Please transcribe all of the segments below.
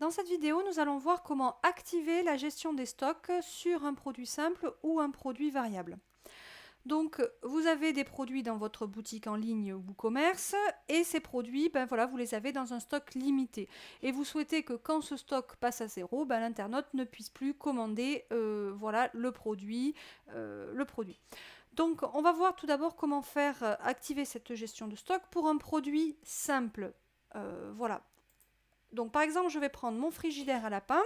Dans cette vidéo, nous allons voir comment activer la gestion des stocks sur un produit simple ou un produit variable. Donc, vous avez des produits dans votre boutique en ligne ou commerce et ces produits, voilà, vous les avez dans un stock limité. Et vous souhaitez que quand ce stock passe à zéro, l'internaute ne puisse plus commander voilà, le produit. Donc, on va voir tout d'abord comment faire activer cette gestion de stock pour un produit simple. Voilà. Donc par exemple, je vais prendre mon frigidaire à lapin.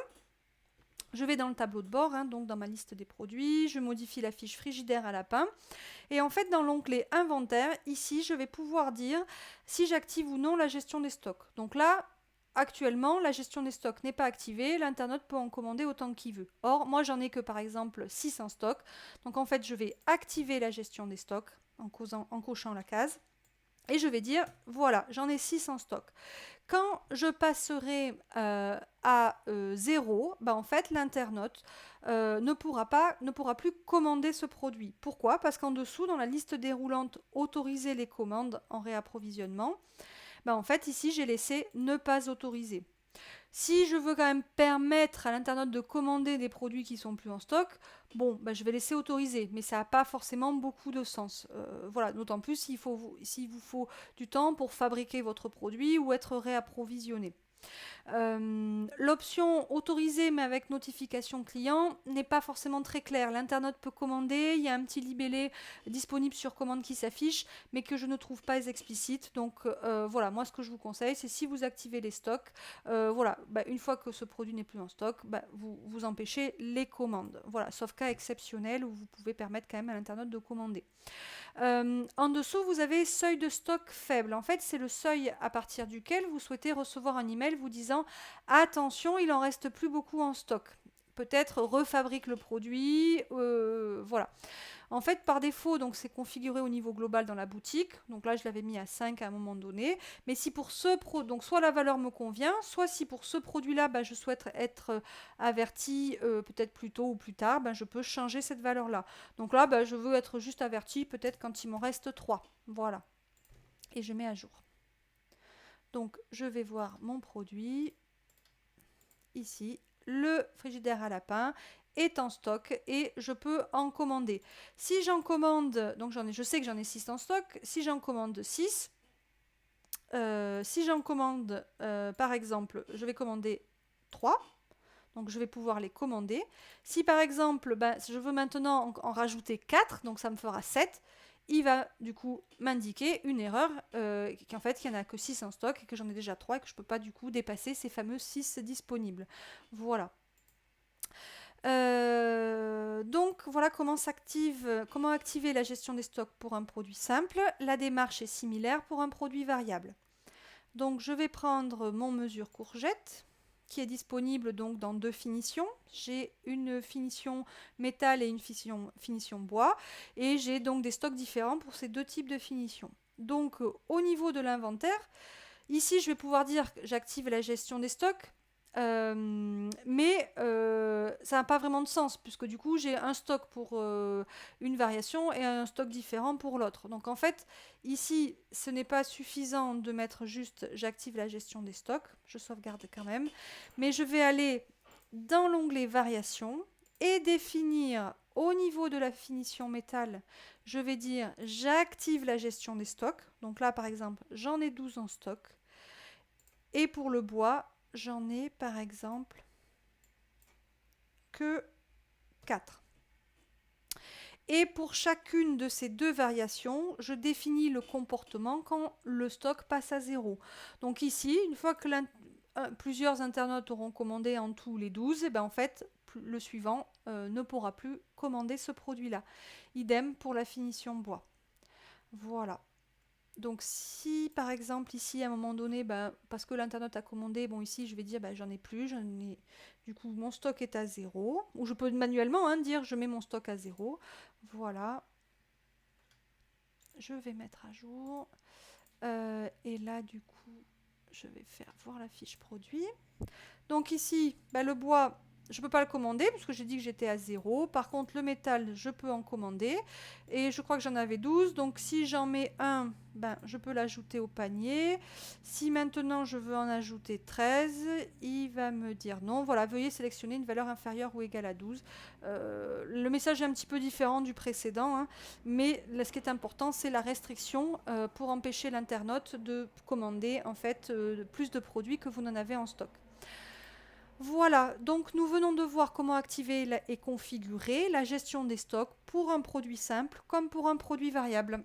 Je vais dans le tableau de bord, donc dans ma liste des produits, je modifie la fiche frigidaire à lapin. Et en fait, dans l'onglet inventaire, ici, je vais pouvoir dire si j'active ou non la gestion des stocks. Donc là, actuellement, la gestion des stocks n'est pas activée, l'internaute peut en commander autant qu'il veut. Or, moi, j'en ai que par exemple 6 en stock. Donc en fait, je vais activer la gestion des stocks en cochant la case. Et je vais dire, voilà, j'en ai 6 en stock. Quand je passerai à 0, en fait, l'internaute ne pourra plus commander ce produit. Pourquoi? Parce qu'en dessous, dans la liste déroulante, autoriser les commandes en réapprovisionnement, en fait, ici, j'ai laissé ne pas autoriser. Si je veux quand même permettre à l'internaute de commander des produits qui sont plus en stock, je vais laisser autoriser, mais ça n'a pas forcément beaucoup de sens. Voilà, d'autant plus s'il vous faut du temps pour fabriquer votre produit ou être réapprovisionné. L'option autorisée mais avec notification client n'est pas forcément très claire. L'internaute peut commander, il y a un petit libellé disponible sur commande qui s'affiche mais que je ne trouve pas explicite. Donc voilà, moi ce que je vous conseille, c'est si vous activez les stocks, voilà, une fois que ce produit n'est plus en stock, vous empêchez les commandes. Voilà, sauf cas exceptionnel où vous pouvez permettre quand même à l'internaute de commander. En dessous, vous avez seuil de stock faible. En fait, c'est le seuil à partir duquel vous souhaitez recevoir un email vous disant « Attention, il en reste plus beaucoup en stock ». Peut-être refabrique le produit, voilà. En fait, par défaut, donc c'est configuré au niveau global dans la boutique. Donc là, je l'avais mis à 5 à un moment donné. Mais si pour donc soit la valeur me convient, soit si pour ce produit-là, je souhaite être averti peut-être plus tôt ou plus tard, je peux changer cette valeur-là. Donc là, je veux être juste averti peut-être quand il m'en reste 3. Voilà. Et je mets à jour. Donc, je vais voir mon produit. Ici, le frigidaire à lapin est en stock et je peux en commander. Si j'en commande, donc je sais que j'en ai 6 en stock, si j'en commande 6, si j'en commande, par exemple, je vais commander 3, donc je vais pouvoir les commander. Si par exemple, je veux maintenant en rajouter 4, donc ça me fera 7, il va du coup m'indiquer une erreur, qu'en fait il n'y en a que 6 en stock et que j'en ai déjà 3 et que je ne peux pas du coup dépasser ces fameux 6 disponibles. Voilà. Donc voilà comment activer la gestion des stocks pour un produit simple. La démarche est similaire pour un produit variable. Donc je vais prendre mon mesure courgette qui est disponible donc dans 2 finitions. J'ai une finition métal et une finition bois et j'ai donc des stocks différents pour ces 2 types de finitions. Donc au niveau de l'inventaire, ici je vais pouvoir dire que j'active la gestion des stocks. Mais ça n'a pas vraiment de sens puisque du coup j'ai un stock pour une variation et un stock différent pour l'autre. Donc en fait ici ce n'est pas suffisant de mettre juste j'active la gestion des stocks, je sauvegarde quand même, mais je vais aller dans l'onglet variation et définir au niveau de la finition métal, je vais dire j'active la gestion des stocks. Donc là par exemple j'en ai 12 en stock et pour le bois j'en ai par exemple que 4. Et pour chacune de ces 2 variations, je définis le comportement quand le stock passe à 0. Donc ici, une fois que plusieurs internautes auront commandé en tout les 12, et en fait, le suivant ne pourra plus commander ce produit-là. Idem pour la finition bois. Voilà. Donc si par exemple ici à un moment donné, parce que l'internaute a commandé, ici je vais dire j'en ai plus, du coup mon stock est à 0, ou je peux manuellement dire je mets mon stock à 0, voilà, je vais mettre à jour, et là du coup je vais faire voir la fiche produit. Donc ici le bois, je ne peux pas le commander parce que j'ai dit que j'étais à 0. Par contre, le métal, je peux en commander. Et je crois que j'en avais 12. Donc, si j'en mets un, ben, je peux l'ajouter au panier. Si maintenant, je veux en ajouter 13, il va me dire non. Voilà, veuillez sélectionner une valeur inférieure ou égale à 12. Le message est un petit peu différent du précédent, hein, mais là, ce qui est important, c'est la restriction pour empêcher l'internaute de commander en fait plus de produits que vous n'en avez en stock. Voilà, donc nous venons de voir comment activer et configurer la gestion des stocks pour un produit simple comme pour un produit variable.